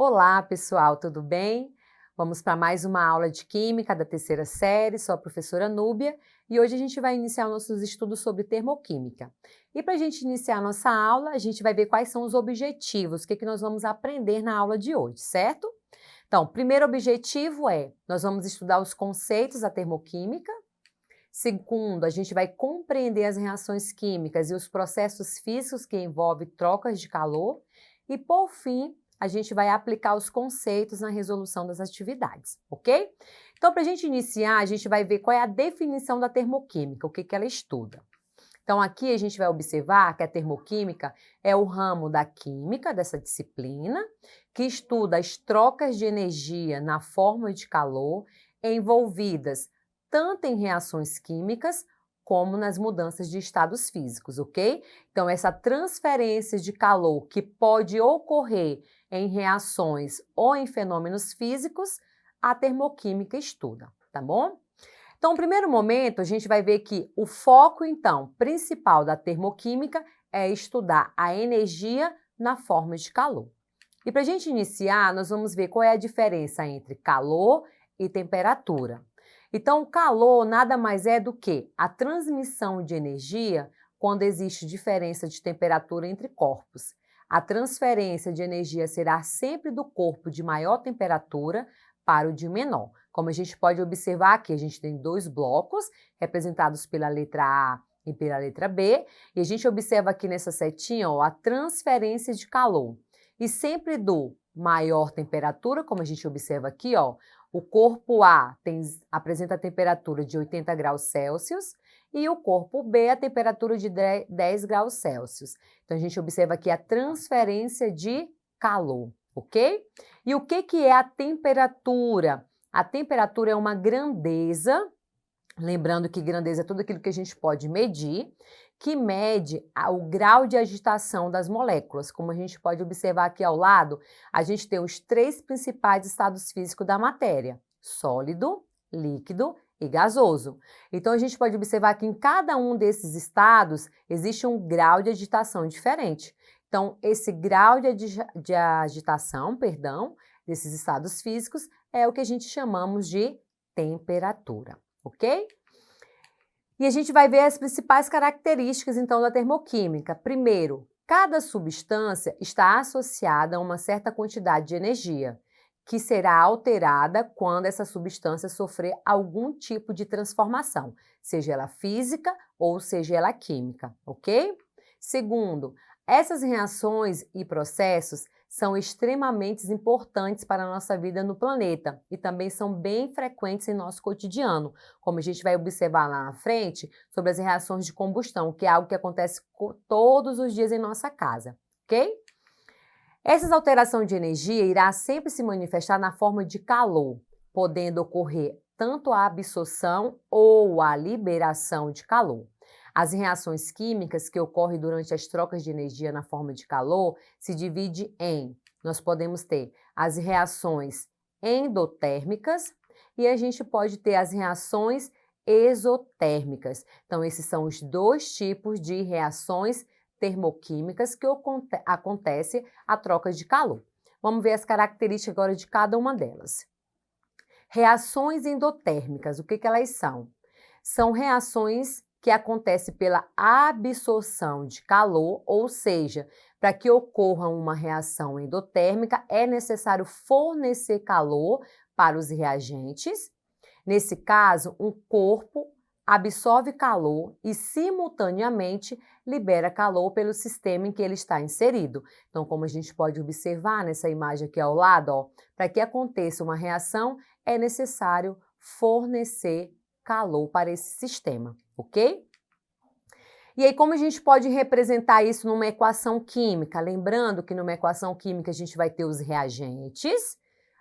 Olá, pessoal, tudo bem? Vamos para mais uma aula de Química da terceira série, sou a professora Núbia e hoje a gente vai iniciar nossos estudos sobre termoquímica. E para a gente iniciar a nossa aula, a gente vai ver quais são os objetivos, o que nós vamos aprender na aula de hoje, certo? Então, o primeiro objetivo nós vamos estudar os conceitos da termoquímica. Segundo, a gente vai compreender as reações químicas e os processos físicos que envolvem trocas de calor. E, por fim, a gente vai aplicar os conceitos na resolução das atividades, ok? Então, para a gente iniciar, a gente vai ver qual é a definição da termoquímica, o que ela estuda. Então, aqui a gente vai observar que a termoquímica é o ramo da química, dessa disciplina, que estuda as trocas de energia na forma de calor envolvidas tanto em reações químicas como nas mudanças de estados físicos, ok? Então, essa transferência de calor que pode ocorrer em reações ou em fenômenos físicos, a termoquímica estuda, tá bom? Então, no primeiro momento, a gente vai ver que o foco, então, principal da termoquímica é estudar a energia na forma de calor. E para a gente iniciar, nós vamos ver qual é a diferença entre calor e temperatura. Então, o calor nada mais é do que a transmissão de energia quando existe diferença de temperatura entre corpos. A transferência de energia será sempre do corpo de maior temperatura para o de menor. Como a gente pode observar aqui, a gente tem dois blocos representados pela letra A e pela letra B, e a gente observa aqui nessa setinha a transferência de calor. E sempre do maior temperatura, como a gente observa aqui, o corpo A apresenta a temperatura de 80 graus Celsius e o corpo B a temperatura de 10 graus Celsius. Então, a gente observa aqui a transferência de calor, ok? E o que é a temperatura? A temperatura é uma grandeza, lembrando que grandeza é tudo aquilo que a gente pode medir, que mede o grau de agitação das moléculas. Como a gente pode observar aqui ao lado, a gente tem os três principais estados físicos da matéria: sólido, líquido e gasoso. Então, a gente pode observar que em cada um desses estados existe um grau de agitação diferente. Então, esse grau de agitação, desses estados físicos é o que a gente chamamos de temperatura, ok? E a gente vai ver as principais características, então, da termoquímica. Primeiro, cada substância está associada a uma certa quantidade de energia, que será alterada quando essa substância sofrer algum tipo de transformação, seja ela física ou seja ela química, ok? Segundo, essas reações e processos são extremamente importantes para a nossa vida no planeta e também são bem frequentes em nosso cotidiano, como a gente vai observar lá na frente sobre as reações de combustão, que é algo que acontece todos os dias em nossa casa, ok? Essa alteração de energia irá sempre se manifestar na forma de calor, podendo ocorrer tanto a absorção ou a liberação de calor. As reações químicas que ocorrem durante as trocas de energia na forma de calor se dividem nós podemos ter as reações endotérmicas e a gente pode ter as reações exotérmicas. Então, esses são os dois tipos de reações termoquímicas que acontece a troca de calor. Vamos ver as características agora de cada uma delas. Reações endotérmicas, o que elas são? São reações que acontecem pela absorção de calor, ou seja, para que ocorra uma reação endotérmica é necessário fornecer calor para os reagentes. Nesse caso, um corpo absorve calor e, simultaneamente, libera calor pelo sistema em que ele está inserido. Então, como a gente pode observar nessa imagem aqui ao lado, para que aconteça uma reação, é necessário fornecer calor para esse sistema, ok? E aí, como a gente pode representar isso numa equação química? Lembrando que numa equação química a gente vai ter os reagentes,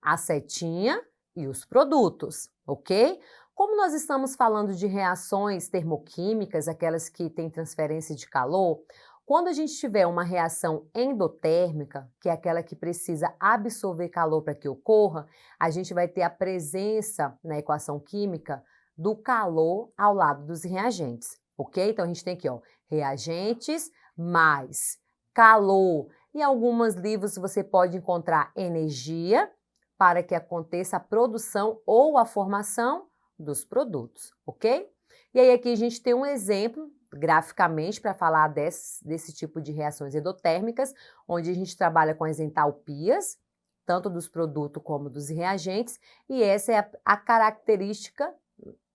a setinha e os produtos, ok? Como nós estamos falando de reações termoquímicas, aquelas que têm transferência de calor, quando a gente tiver uma reação endotérmica, que é aquela que precisa absorver calor para que ocorra, a gente vai ter a presença na equação química do calor ao lado dos reagentes, ok? Então, a gente tem aqui, reagentes mais calor Em alguns livros você pode encontrar energia para que aconteça a produção ou a formação dos produtos, ok? E aí aqui a gente tem um exemplo, graficamente, para falar desse tipo de reações endotérmicas, onde a gente trabalha com as entalpias, tanto dos produtos como dos reagentes, e essa é a característica,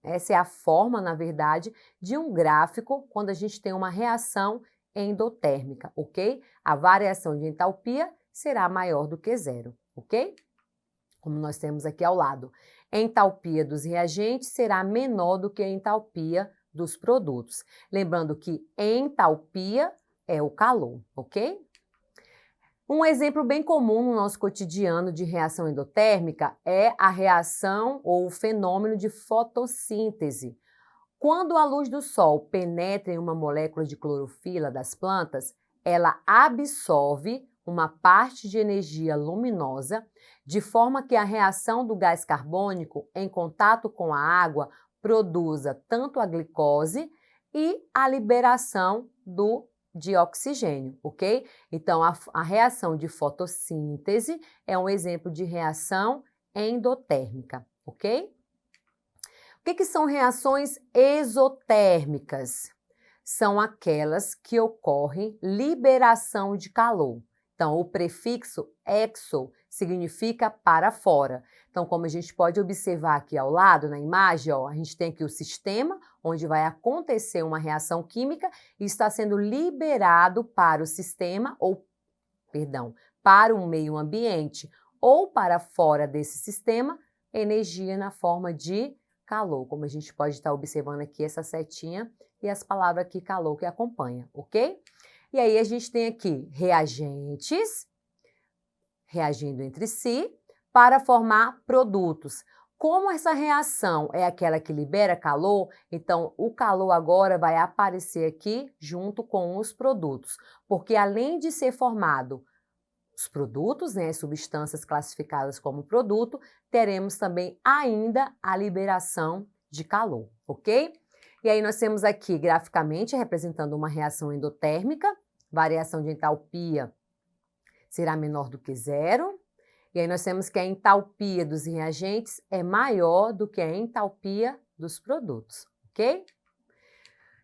essa é a forma, na verdade, de um gráfico quando a gente tem uma reação endotérmica, ok? A variação de entalpia será maior do que zero, ok? Como nós temos aqui ao lado. A entalpia dos reagentes será menor do que a entalpia dos produtos. Lembrando que entalpia é o calor, ok? Um exemplo bem comum no nosso cotidiano de reação endotérmica é a reação ou o fenômeno de fotossíntese. Quando a luz do sol penetra em uma molécula de clorofila das plantas, ela absorve uma parte de energia luminosa, de forma que a reação do gás carbônico em contato com a água produza tanto a glicose e a liberação de oxigênio, ok? Então, a reação de fotossíntese é um exemplo de reação endotérmica, ok? O que são reações exotérmicas? São aquelas que ocorrem liberação de calor. Então, o prefixo exo significa para fora. Então, como a gente pode observar aqui ao lado na imagem, ó, a gente tem aqui o sistema, onde vai acontecer uma reação química e está sendo liberado para o sistema, para o meio ambiente, ou para fora desse sistema, energia na forma de calor, como a gente pode estar observando aqui essa setinha e as palavras aqui calor que acompanha, ok? E aí a gente tem aqui reagentes reagindo entre si para formar produtos. Como essa reação é aquela que libera calor, então o calor agora vai aparecer aqui junto com os produtos, porque além de ser formado os produtos, né, as substâncias classificadas como produto, teremos também ainda a liberação de calor, ok? E aí nós temos aqui graficamente representando uma reação endotérmica, variação de entalpia será menor do que zero, e aí nós temos que a entalpia dos reagentes é maior do que a entalpia dos produtos, ok?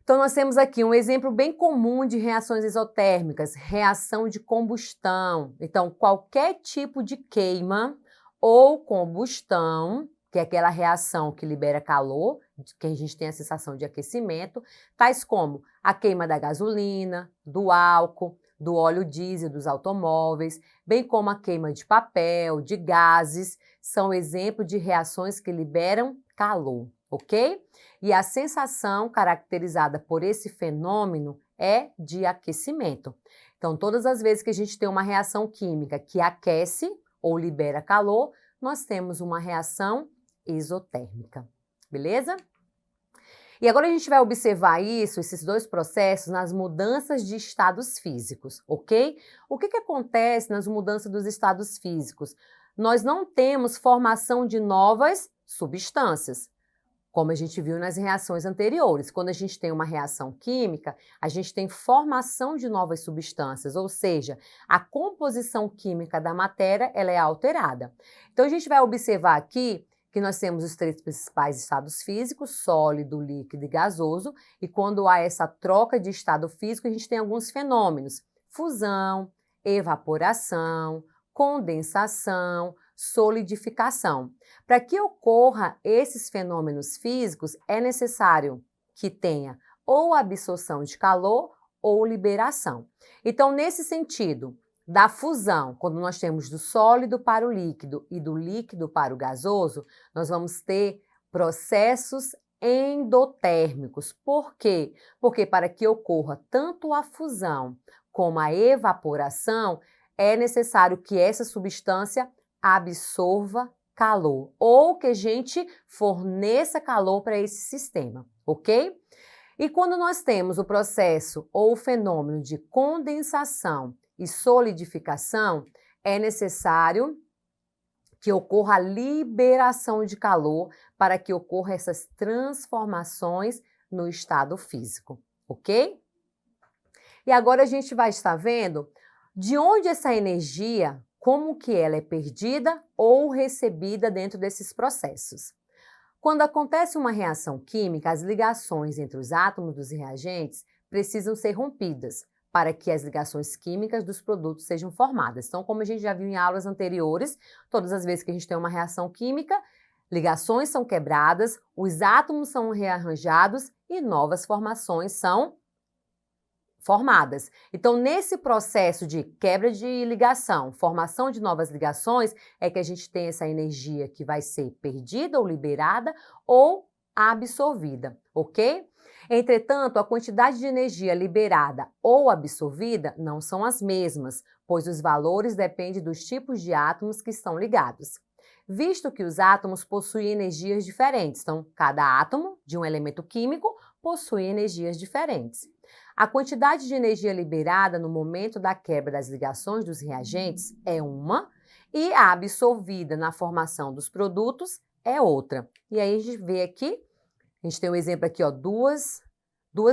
Então, nós temos aqui um exemplo bem comum de reações exotérmicas, reação de combustão. Então, qualquer tipo de queima ou combustão, que é aquela reação que libera calor, que a gente tem a sensação de aquecimento, tais como a queima da gasolina, do álcool, do óleo diesel dos automóveis, bem como a queima de papel, de gases, são exemplos de reações que liberam calor, ok? E a sensação caracterizada por esse fenômeno é de aquecimento. Então, todas as vezes que a gente tem uma reação química que aquece ou libera calor, nós temos uma reação exotérmica, beleza? E agora a gente vai observar isso, esses dois processos, nas mudanças de estados físicos, ok? O que acontece nas mudanças dos estados físicos? Nós não temos formação de novas substâncias, como a gente viu nas reações anteriores. Quando a gente tem uma reação química, a gente tem formação de novas substâncias, ou seja, a composição química da matéria ela é alterada. Então, a gente vai observar aqui que nós temos os três principais estados físicos, sólido, líquido e gasoso, e quando há essa troca de estado físico, a gente tem alguns fenômenos: fusão, evaporação, condensação, solidificação. Para que ocorra esses fenômenos físicos, é necessário que tenha ou absorção de calor ou liberação. Então, nesse sentido, da fusão, quando nós temos do sólido para o líquido e do líquido para o gasoso, nós vamos ter processos endotérmicos. Por quê? Porque para que ocorra tanto a fusão como a evaporação, é necessário que essa substância absorva calor ou que a gente forneça calor para esse sistema, ok? E quando nós temos o processo ou o fenômeno de condensação e solidificação, é necessário que ocorra a liberação de calor para que ocorra essas transformações no estado físico, ok? E agora a gente vai estar vendo De onde essa energia, como que ela é perdida ou recebida dentro desses processos? Quando acontece uma reação química, as ligações entre os átomos dos reagentes precisam ser rompidas para que as ligações químicas dos produtos sejam formadas. Então, como a gente já viu em aulas anteriores, todas as vezes que a gente tem uma reação química, ligações são quebradas, os átomos são rearranjados e novas formações são formadas. Então, nesse processo de quebra de ligação, formação de novas ligações, é que a gente tem essa energia que vai ser perdida ou liberada ou absorvida, ok? Entretanto, a quantidade de energia liberada ou absorvida não são as mesmas, pois os valores dependem dos tipos de átomos que estão ligados. Visto que os átomos possuem energias diferentes, então, cada átomo de um elemento químico possui energias diferentes. A quantidade de energia liberada no momento da quebra das ligações dos reagentes é uma e a absorvida na formação dos produtos é outra. E aí a gente vê aqui, a gente tem um exemplo aqui, ó, duas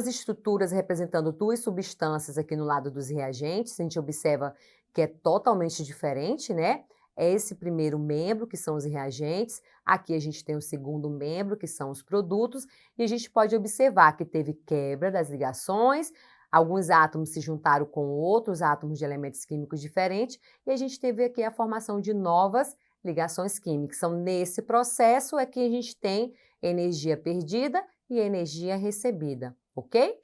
estruturas representando duas substâncias aqui no lado dos reagentes. A gente observa que é totalmente diferente, né? É esse primeiro membro, que são os reagentes. Aqui a gente tem o segundo membro, que são os produtos. E a gente pode observar que teve quebra das ligações, alguns átomos se juntaram com outros átomos de elementos químicos diferentes, e a gente teve aqui a formação de novas ligações químicas. Então, nesse processo é que a gente tem energia perdida e energia recebida, ok?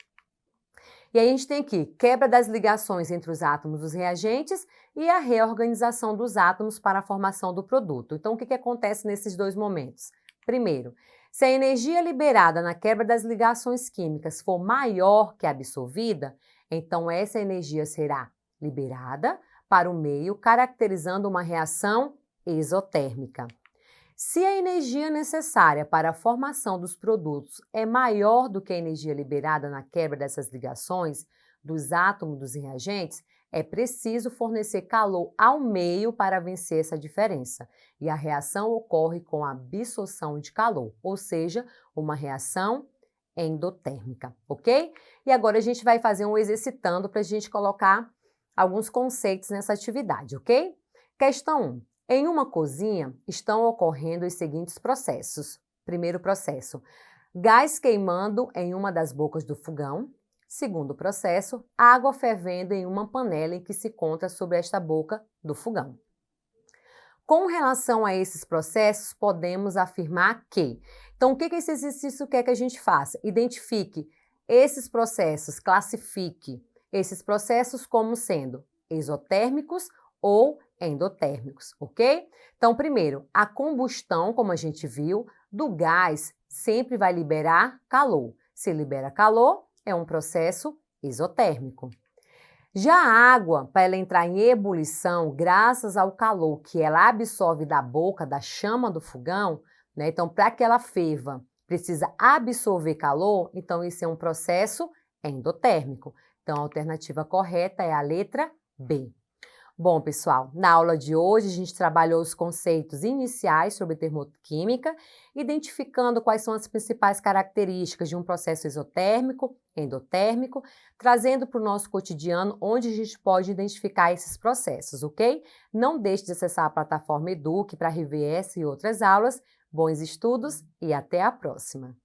E aí a gente tem aqui quebra das ligações entre os átomos dos reagentes e a reorganização dos átomos para a formação do produto. Então, o que acontece nesses dois momentos? Primeiro, se a energia liberada na quebra das ligações químicas for maior que a absorvida, então essa energia será liberada para o meio, caracterizando uma reação exotérmica. Se a energia necessária para a formação dos produtos é maior do que a energia liberada na quebra dessas ligações dos átomos dos reagentes, é preciso fornecer calor ao meio para vencer essa diferença. E a reação ocorre com a absorção de calor, ou seja, uma reação endotérmica, ok? E agora a gente vai fazer um exercitando para a gente colocar alguns conceitos nessa atividade, ok? Questão 1. Em uma cozinha, estão ocorrendo os seguintes processos. Primeiro processo, gás queimando em uma das bocas do fogão. Segundo processo, água fervendo em uma panela em que se encontra sobre esta boca do fogão. Com relação a esses processos, podemos afirmar que... Então, o que esse exercício quer que a gente faça? Identifique esses processos, classifique esses processos como sendo exotérmicos ou endotérmicos, ok? Então, primeiro, a combustão, como a gente viu, do gás sempre vai liberar calor. Se libera calor, é um processo exotérmico. Já a água, para ela entrar em ebulição, graças ao calor que ela absorve da boca, da chama do fogão, né? Então, para que ela ferva, precisa absorver calor, então isso é um processo endotérmico. Então, a alternativa correta é a letra B. Bom, pessoal, na aula de hoje a gente trabalhou os conceitos iniciais sobre termoquímica, identificando quais são as principais características de um processo exotérmico, endotérmico, trazendo para o nosso cotidiano onde a gente pode identificar esses processos, ok? Não deixe de acessar a plataforma Eduque para rever essa e outras aulas. Bons estudos e até a próxima!